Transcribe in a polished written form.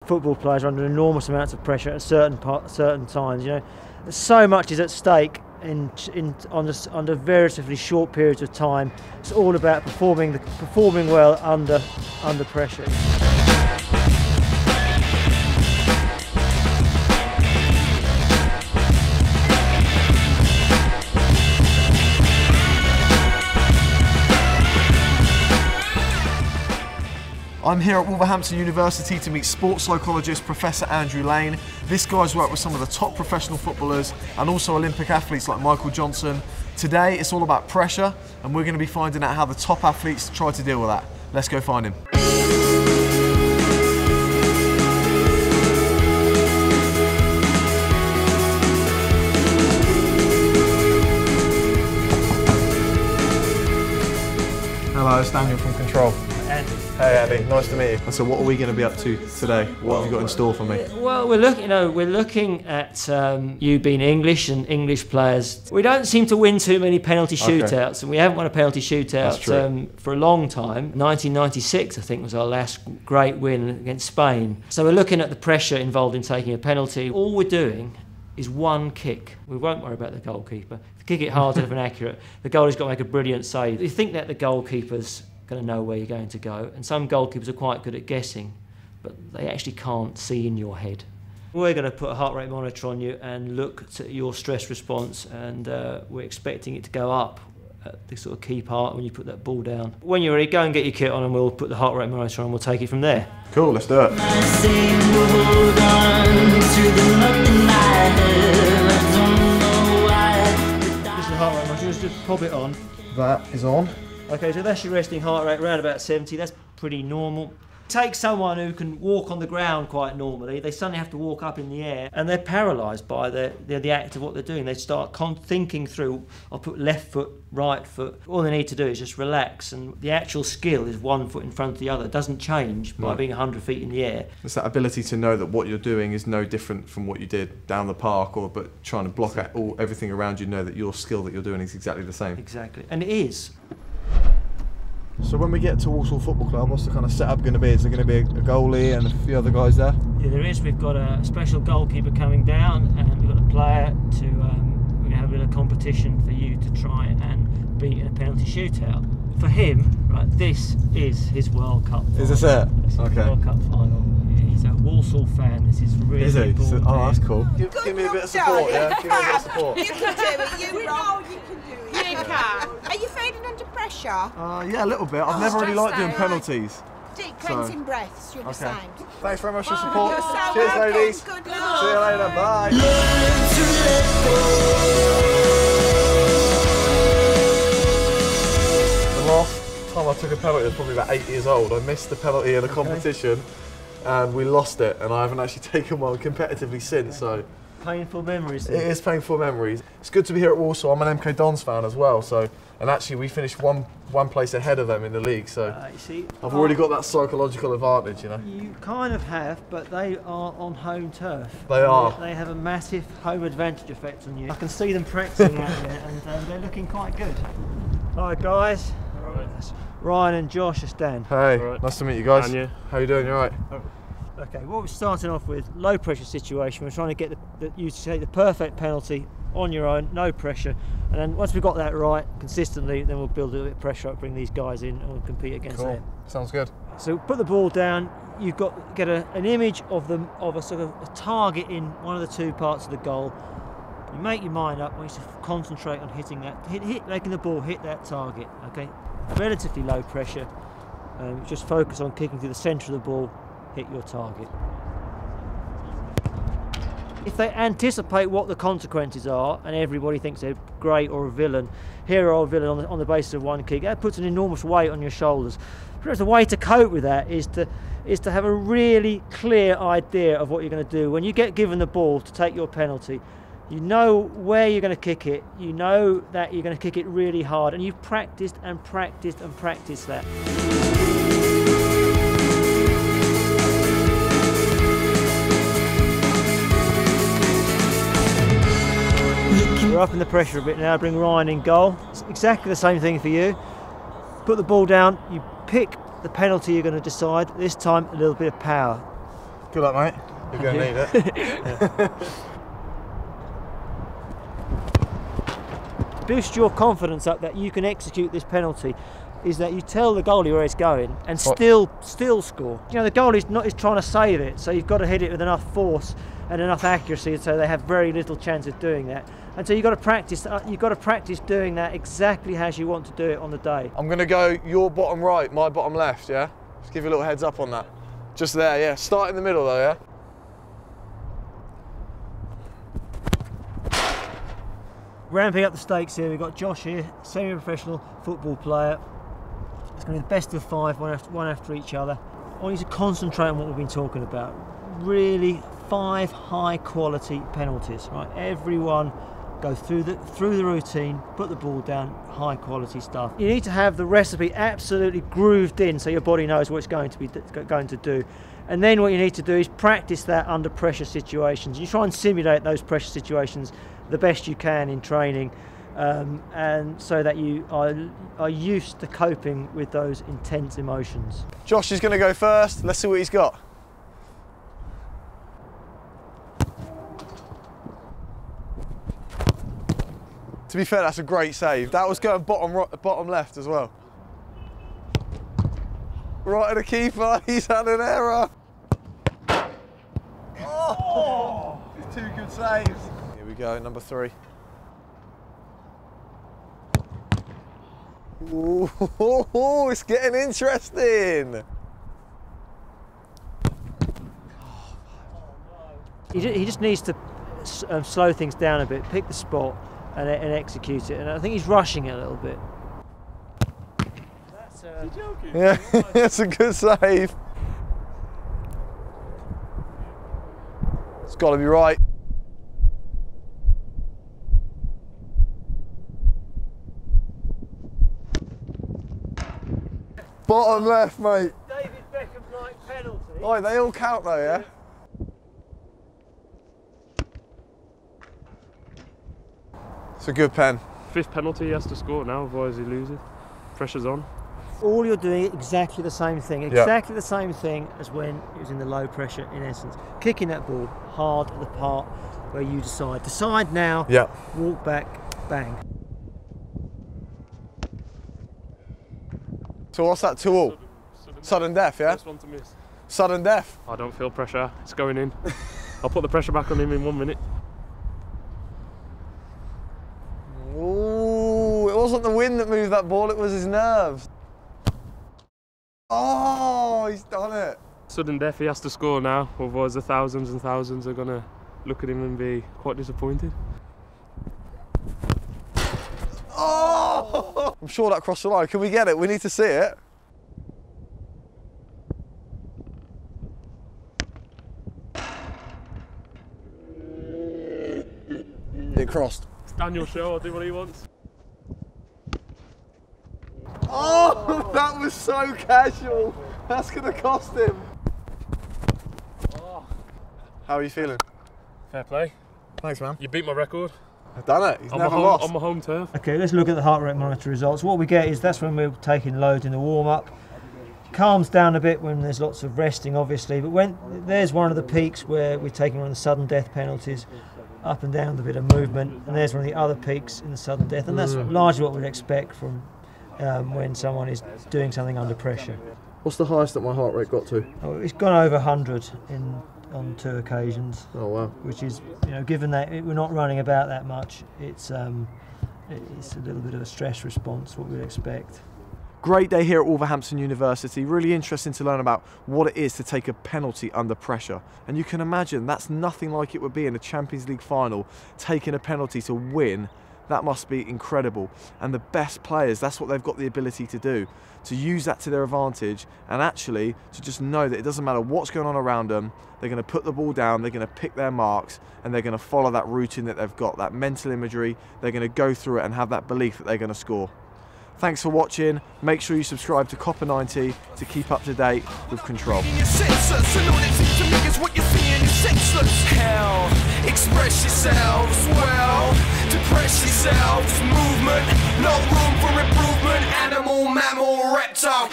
football players are under enormous amounts of pressure at certain times. You know, so much is at stake under relatively short periods of time. It's all about performing well under pressure. I'm here at Wolverhampton University to meet sports psychologist Professor Andrew Lane. This guy's worked with some of the top professional footballers and also Olympic athletes like Michael Johnson. Today it's all about pressure, and we're going to be finding out how the top athletes try to deal with that. Let's go find him. Hello, it's Daniel from Control. Andy. Hey Andy, nice to meet you. So what are we going to be up to today? What have you got in store for me? Well, we're looking at you being English and English players. We don't seem to win too many penalty shootouts, and we haven't won a penalty shootout for a long time. 1996, I think, was our last great win against Spain. So we're looking at the pressure involved in taking a penalty. All we're doing is one kick. We won't worry about the goalkeeper. If you kick it hard enough and accurate, the goalie's got to make a brilliant save. You think that the goalkeeper's going to know where you're going to go, and some goalkeepers are quite good at guessing, but they actually can't see in your head. We're going to put a heart rate monitor on you and look at your stress response, and we're expecting it to go up at the sort of key part when you put that ball down. When you're ready, go and get your kit on and we'll put the heart rate monitor on and we'll take it from there. Cool, let's do it. This is the heart rate monitor, just pop it on. That is on. Okay, so that's your resting heart rate, around about 70, that's pretty normal. Take someone who can walk on the ground quite normally, they suddenly have to walk up in the air, and they're paralysed by the act of what they're doing. They start thinking through, I'll put left foot, right foot. All they need to do is just relax, and the actual skill is one foot in front of the other. It doesn't change by being 100 feet in the air. It's that ability to know that what you're doing is no different from what you did down the park, but trying to block out everything around you, know that your skill that you're doing is exactly the same. Exactly, and it is. So when we get to Walsall Football Club, what's the kind of setup going to be? Is there going to be a goalie and a few other guys there? Yeah, there is. We've got a special goalkeeper coming down, and we've got a player to. We're going to have a bit of competition for you to try and beat in a penalty shootout. For him, right, this is his World Cup final. Is this it? This is Okay. World Cup final. He's a Walsall fan. This is really Is he? important. Oh, that's cool. Give me a bit of luck, support, darling. yeah? Give me a bit of support. You can do it. You know you can do it. You can. Are you feeling under pressure? Yeah, a little bit. I've never really liked doing penalties. Deep cleansing breaths, you'll be Okay. sound. Thanks very much for your support. You're so Cheers, welcome. ladies. Good See luck. you later. Bye. The last time I took a penalty I was probably about 8 years old. I missed the penalty in a competition and we lost it, and I haven't actually taken one competitively since. So Painful memories. it is painful memories. It's good to be here at Walsall. I'm an MK Dons fan as well, and actually we finished one place ahead of them in the league, so You see, I've already got that psychological advantage, you know. You kind of have, but they are on home turf. They are. They have a massive home advantage effect on you. I can see them practicing out there, and they're looking quite good. Hi guys. That's Ryan and Josh, it's Dan. Hey, Right. nice to meet you guys. And you? How you doing? You alright? Okay, what we're starting off with, low pressure situation. We're trying to get you to take the perfect penalty on your own, no pressure. And then once we've got that right consistently, then we'll build a little bit of pressure up, bring these guys in, and we'll compete against them. Sounds good. So put the ball down. You've got to get an image of a sort of a target in one of the two parts of the goal. You make your mind up. I want you to concentrate on hitting that, making the ball hit that target. Okay, relatively low pressure. Just focus on kicking to the centre of the ball, hit your target. If they anticipate what the consequences are, and everybody thinks they're great or a villain, hero or villain on the basis of one kick, that puts an enormous weight on your shoulders. The way to cope with that is to have a really clear idea of what you're going to do. When you get given the ball to take your penalty, you know where you're going to kick it, you know that you're going to kick it really hard, and you've practiced and practiced and practiced that. We're upping the pressure a bit now, bring Ryan in goal. It's exactly the same thing for you. Put the ball down, you pick the penalty you're going to decide, this time a little bit of power. Good luck, mate. You're going to need it. Boost your confidence up that you can execute this penalty is that you tell the goalie where it's going and still score. You know, the goalie is trying to save it, so you've got to hit it with enough force and enough accuracy, so they have very little chance of doing that. And so you've got to practice. You've got to practice doing that exactly as you want to do it on the day. I'm going to go your bottom right, my bottom left. Yeah. Just give you a little heads up on that. Just there. Yeah. Start in the middle though. Yeah. Ramping up the stakes here, we've got Josh here, semi-professional football player. It's going to be the best of 5, one after each other. I want you to concentrate on what we've been talking about. Really, 5 high-quality penalties, right? Everyone go through the routine, put the ball down, high-quality stuff. You need to have the recipe absolutely grooved in, so your body knows what it's going to do. And then what you need to do is practice that under pressure situations. You try and simulate those pressure situations the best you can in training, and so that you are used to coping with those intense emotions. Josh is going to go first. Let's see what he's got. To be fair, that's a great save. That was going bottom left as well. Right of the keeper, he's had an error. Oh, 2 good saves. Here we go, number 3. Ooh, it's getting interesting. He just needs to slow things down a bit, pick the spot and execute it. And I think he's rushing it a little bit. You're joking? Yeah, that's a good save. It's got to be right. Bottom left, mate. David Beckham-like penalty. Oh, they all count though, yeah? It's a good pen. 5th penalty he has to score now, otherwise he loses. Pressure's on. All you're doing is exactly the same thing, exactly the same thing as when it was in the low pressure, in essence. Kicking that ball hard at the part where you decide. Decide now, walk back, bang. So what's that, 2-all? Sudden death, yeah? First one to miss. Sudden death? I don't feel pressure, it's going in. I'll put the pressure back on him in 1 minute. Ooh, it wasn't the wind that moved that ball, it was his nerves. Oh, he's done it. Sudden death, he has to score now, otherwise the thousands and thousands are going to look at him and be quite disappointed. Oh! I'm sure that crossed the line. Can we get it? We need to see it. It crossed. It's Daniel's show, I'll do what he wants. Oh, that was so casual. That's going to cost him. Oh. How are you feeling? Fair play. Thanks, man. You beat my record. I've done it. He's never lost. On my home turf. Okay, let's look at the heart rate monitor results. What we get is that's when we're taking loads in the warm-up. Calms down a bit when there's lots of resting, obviously, but when there's one of the peaks where we're taking one of the sudden death penalties, up and down with a bit of movement, and there's one of the other peaks in the sudden death, and that's largely what we'd expect from when someone is doing something under pressure. What's the highest that my heart rate got to? Oh, it's gone over 100 on 2 occasions. Oh wow! Which is, you know, given that we're not running about that much, it's a little bit of a stress response, what we'd expect. Great day here at Wolverhampton University. Really interesting to learn about what it is to take a penalty under pressure. And you can imagine that's nothing like it would be in a Champions League final. Taking a penalty to win, that must be incredible. And the best players, that's what they've got the ability to do. To use that to their advantage and actually to just know that it doesn't matter what's going on around them, they're going to put the ball down, they're going to pick their marks, and they're going to follow that routine that they've got, that mental imagery. They're going to go through it and have that belief that they're going to score. Thanks for watching. Make sure you subscribe to Copper 90 to keep up to date with Control. Express yourselves well, depress yourselves, movement, no room for improvement, animal, mammal, reptile.